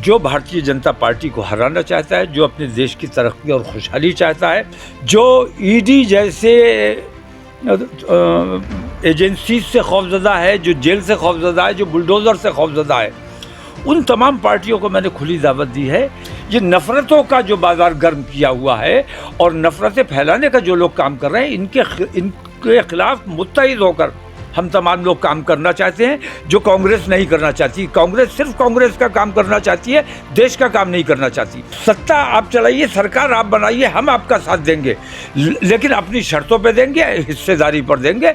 जो भारतीय जनता पार्टी को हराना चाहता है, जो अपने देश की तरक्की और खुशहाली चाहता है, जो ईडी जैसे एजेंसी से खौफजदा है, जो जेल से खौफजदा है, जो बुलडोज़र से खौफजदा है, उन तमाम पार्टियों को मैंने खुली दावत दी है। ये नफ़रतों का जो बाज़ार गर्म किया हुआ है और नफ़रतें फैलाने का जो लोग काम कर रहे हैं, इनके खिलाफ मुत्तहिद होकर हम तमाम लोग काम करना चाहते हैं, जो कांग्रेस नहीं करना चाहती। कांग्रेस सिर्फ कांग्रेस का काम करना चाहती है, देश का काम नहीं करना चाहती। सत्ता आप चलाइए, सरकार आप बनाइए, हम आपका साथ देंगे, लेकिन अपनी शर्तों पे देंगे, हिस्सेदारी पर देंगे।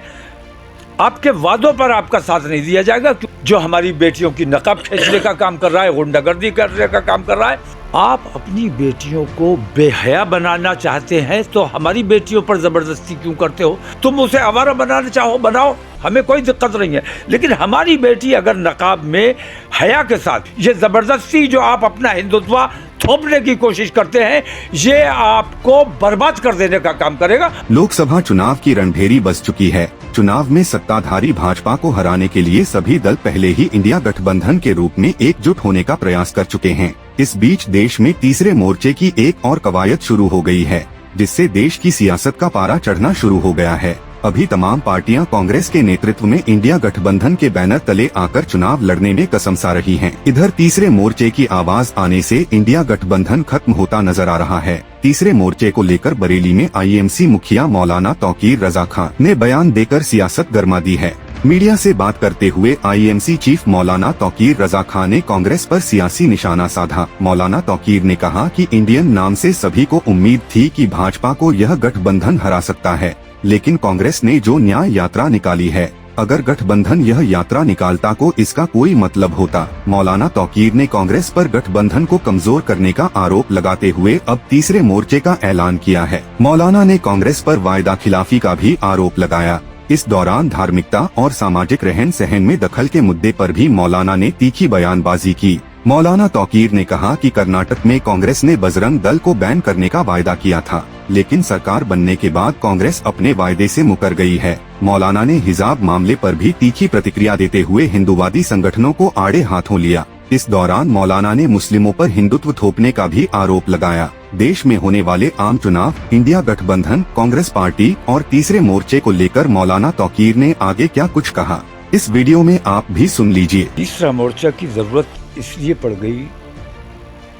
आपके वादों पर आपका साथ नहीं दिया जाएगा। जो हमारी बेटियों की नकाब खींचने का काम कर रहा है, गुंडागर्दी करने का काम कर रहा है, आप अपनी बेटियों को बेहया बनाना चाहते हैं तो हमारी बेटियों पर जबरदस्ती क्यों करते हो? तुम उसे आवारा बनाना चाहो, बनाओ, हमें कोई दिक्कत नहीं है, लेकिन हमारी बेटी अगर नकाब में हया के साथ ये जबरदस्ती जो आप अपना हिंदुत्व थोपने की कोशिश करते हैं, ये आपको बर्बाद कर देने का काम करेगा। लोकसभा चुनाव की रणभेरी बज चुकी है। चुनाव में सत्ताधारी भाजपा को हराने के लिए सभी दल पहले ही इंडिया गठबंधन के रूप में एकजुट होने का प्रयास कर चुके हैं। इस बीच देश में तीसरे मोर्चे की एक और कवायद शुरू हो गई है, जिससे देश की सियासत का पारा चढ़ना शुरू हो गया है। अभी तमाम पार्टियां कांग्रेस के नेतृत्व में इंडिया गठबंधन के बैनर तले आकर चुनाव लड़ने में कसमसा रही हैं। इधर तीसरे मोर्चे की आवाज आने से इंडिया गठबंधन खत्म होता नजर आ रहा है। तीसरे मोर्चे को लेकर बरेली में आईएमसी मुखिया मौलाना तौकीर रजा खान ने बयान देकर सियासत गरमा दी है। मीडिया से बात करते हुए आईएमसी चीफ मौलाना तौकीर रजा खान ने कांग्रेस पर सियासी निशाना साधा। मौलाना तौकीर ने कहा कि इंडियन नाम से सभी को उम्मीद थी कि भाजपा को यह गठबंधन हरा सकता है, लेकिन कांग्रेस ने जो न्याय यात्रा निकाली है, अगर गठबंधन यह यात्रा निकालता को इसका कोई मतलब होता। मौलाना तौकीर ने कांग्रेस पर गठबंधन को कमजोर करने का आरोप लगाते हुए अब तीसरे मोर्चे का ऐलान किया है। मौलाना ने कांग्रेस पर वायदा खिलाफी का भी आरोप लगाया। इस दौरान धार्मिकता और सामाजिक रहन सहन में दखल के मुद्दे पर भी मौलाना ने तीखी बयानबाजी की। मौलाना तौकीर ने कहा कि कर्नाटक में कांग्रेस ने बजरंग दल को बैन करने का वायदा किया था, लेकिन सरकार बनने के बाद कांग्रेस अपने वायदे से मुकर गई है। मौलाना ने हिजाब मामले पर भी तीखी प्रतिक्रिया देते हुए हिंदूवादी संगठनों को आड़े हाथों लिया। इस दौरान मौलाना ने मुस्लिमों पर हिंदुत्व थोपने का भी आरोप लगाया। देश में होने वाले आम चुनाव, इंडिया गठबंधन, कांग्रेस पार्टी और तीसरे मोर्चे को लेकर मौलाना तौकीर ने आगे क्या कुछ कहा, इस वीडियो में आप भी सुन लीजिए। तीसरा मोर्चा की जरूरत इसलिए पड़ गई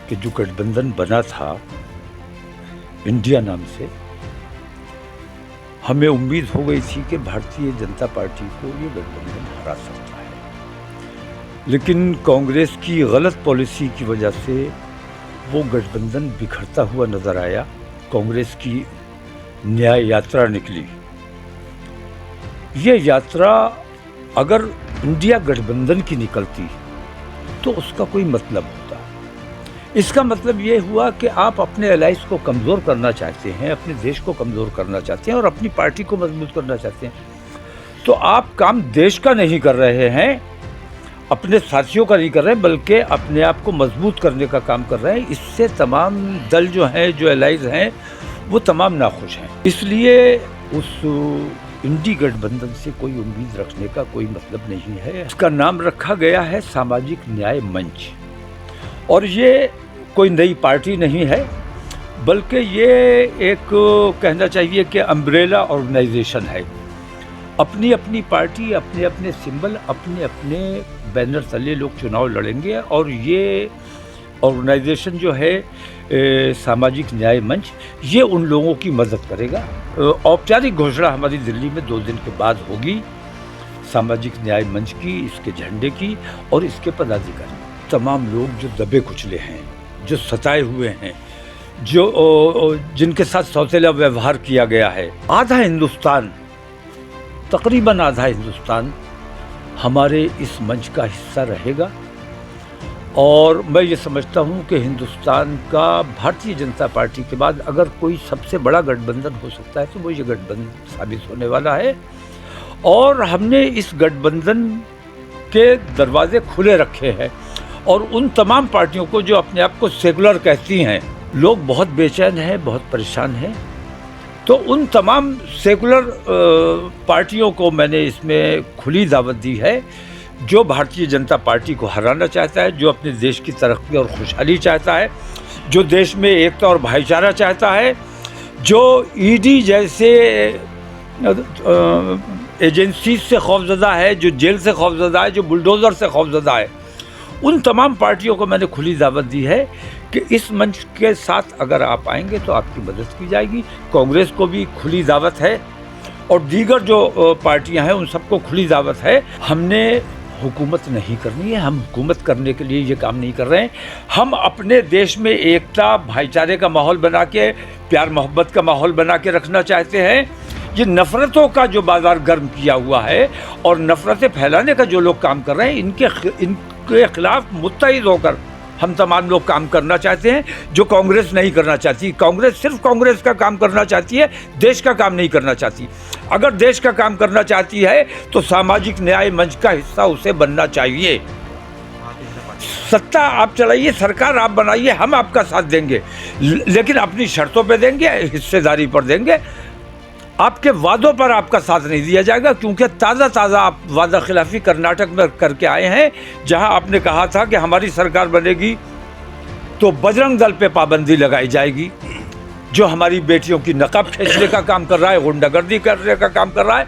कि जो गठबंधन बना था इंडिया नाम से, हमें उम्मीद हो गई थी कि भारतीय जनता पार्टी को ये गठबंधन हरा सकता है, लेकिन कांग्रेस की गलत पॉलिसी की वजह से वो गठबंधन बिखरता हुआ नजर आया। कांग्रेस की न्याय यात्रा निकली। ये यात्रा अगर इंडिया गठबंधन की निकलती तो उसका कोई मतलब होता। इसका मतलब ये हुआ कि आप अपने अलाइंस को कमज़ोर करना चाहते हैं, अपने देश को कमज़ोर करना चाहते हैं और अपनी पार्टी को मजबूत करना चाहते हैं, तो आप काम देश का नहीं कर रहे हैं, अपने साथियों का नहीं कर रहे हैं, बल्कि अपने आप को मजबूत करने का काम कर रहे हैं। इससे तमाम दल जो हैं, जो अलाइंस हैं, वो तमाम नाखुश हैं। इसलिए उस इंडी गठबंधन से कोई उम्मीद रखने का कोई मतलब नहीं है। इसका नाम रखा गया है सामाजिक न्याय मंच, और ये कोई नई पार्टी नहीं है, बल्कि ये एक कहना चाहिए कि अम्ब्रेला ऑर्गेनाइजेशन है। अपनी अपनी पार्टी, अपने अपने सिंबल, अपने अपने बैनर तले लोग चुनाव लड़ेंगे, और ये ऑर्गेनाइजेशन जो है सामाजिक न्याय मंच, ये उन लोगों की मदद करेगा। औपचारिक घोषणा हमारी दिल्ली में 2 दिन के बाद होगी सामाजिक न्याय मंच की, इसके झंडे की और इसके पदाधिकारी। तमाम लोग जो दबे कुचले हैं, जो सताए हुए हैं, जो जिनके साथ सौतेला व्यवहार किया गया है, आधा हिंदुस्तान, तकरीबन आधा हिंदुस्तान हमारे इस मंच का हिस्सा रहेगा। और मैं ये समझता हूँ कि हिंदुस्तान का भारतीय जनता पार्टी के बाद अगर कोई सबसे बड़ा गठबंधन हो सकता है तो वो ये गठबंधन साबित होने वाला है। और हमने इस गठबंधन के दरवाजे खुले रखे हैं, और उन तमाम पार्टियों को जो अपने आप को सेकुलर कहती हैं, लोग बहुत बेचैन हैं, बहुत परेशान हैं, तो उन तमाम सेकुलर पार्टियों को मैंने इसमें खुली दावत दी है जो भारतीय जनता पार्टी को हराना चाहता है, जो अपने देश की तरक्की और खुशहाली चाहता है, जो देश में एकता और भाईचारा चाहता है, जो ईडी जैसे एजेंसी से खौफजदा है, जो जेल से खौफजदा है, जो बुलडोज़र से खौफजदा है, उन तमाम पार्टियों को मैंने खुली दावत दी है कि इस मंच के साथ अगर आप आएंगे तो आपकी मदद की जाएगी। कांग्रेस को भी खुली दावत है और दीगर जो पार्टियां हैं उन सबको खुली दावत है। हमने हुकूमत नहीं करनी है, हम हुकूमत करने के लिए ये काम नहीं कर रहे हैं। हम अपने देश में एकता भाईचारे का माहौल बना के, प्यार मोहब्बत का माहौल बना के रखना चाहते हैं। ये नफ़रतों का जो बाज़ार गर्म किया हुआ है और नफ़रतें फैलाने का जो लोग काम कर रहे हैं, इनके खिलाफ मुत्तहिद होकर हम तमाम लोग काम करना चाहते हैं, जो कांग्रेस नहीं करना चाहती। कांग्रेस सिर्फ कांग्रेस का काम करना चाहती है, देश का काम नहीं करना चाहती। अगर देश का काम करना चाहती है तो सामाजिक न्याय मंच का हिस्सा उसे बनना चाहिए। सत्ता आप चलाइए, सरकार आप बनाइए, हम आपका साथ देंगे, लेकिन अपनी शर्तों पे देंगे, हिस्सेदारी पर देंगे। आपके वादों पर आपका साथ नहीं दिया जाएगा, क्योंकि ताज़ा आप वादा खिलाफी कर्नाटक में करके आए हैं, जहां आपने कहा था कि हमारी सरकार बनेगी तो बजरंग दल पे पाबंदी लगाई जाएगी, जो हमारी बेटियों की नकाब खींचने का काम कर रहा है, गुंडागर्दी करने का काम कर रहा है।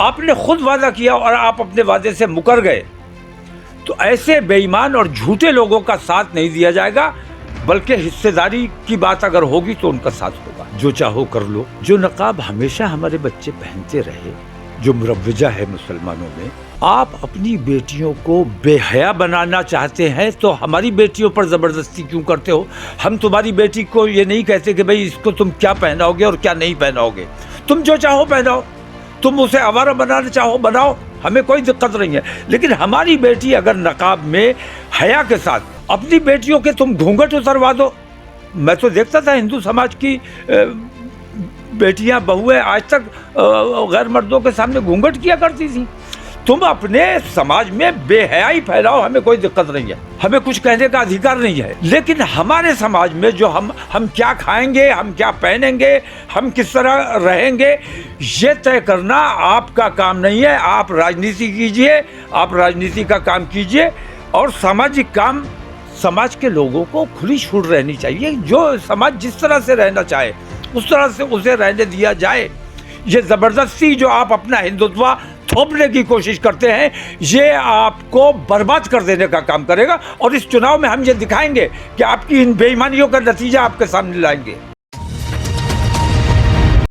आपने खुद वादा किया और आप अपने वादे से मुकर गए। तो ऐसे बेईमान और झूठे लोगों का साथ नहीं दिया जाएगा, बल्कि हिस्सेदारी की बात अगर होगी तो उनका साथ होगा। जो चाहो कर लो। जो नकाब हमेशा हमारे बच्चे पहनते रहे, जो मुरव्वजा है मुसलमानों में, आप अपनी बेटियों को बेहया बनाना चाहते हैं तो हमारी बेटियों पर ज़बरदस्ती क्यों करते हो? हम तुम्हारी बेटी को ये नहीं कहते कि भाई इसको तुम क्या पहनाओगे और क्या नहीं पहनाओगे। तुम जो चाहो पहनाओ, तुम उसे आवारा बनाना चाहो बनाओ, हमें कोई दिक्कत नहीं है। लेकिन हमारी बेटी अगर नकाब में हया के साथ, अपनी बेटियों के तुम घूंघट उतरवा दो। मैं तो देखता था हिंदू समाज की बेटियां बहुएं आज तक गैर मर्दों के सामने घूंघट किया करती थी। तुम अपने समाज में बेहयाई फैलाओ, हमें कोई दिक्कत नहीं है, हमें कुछ कहने का अधिकार नहीं है। लेकिन हमारे समाज में जो हम क्या खाएंगे, हम क्या पहनेंगे, हम किस तरह रहेंगे, ये तय करना आपका काम नहीं है। आप राजनीति कीजिए, आप राजनीति का काम कीजिए और सामाजिक काम, समाज के लोगों को खुली छूट रहनी चाहिए। जो समाज जिस तरह से रहना चाहे उस तरह से उसे रहने दिया जाए। ये ज़बरदस्ती जो आप अपना हिंदुत्व थोपने की कोशिश करते हैं, ये आपको बर्बाद कर देने का काम करेगा। और इस चुनाव में हम ये दिखाएंगे कि आपकी इन बेईमानियों का नतीजा आपके सामने लाएंगे।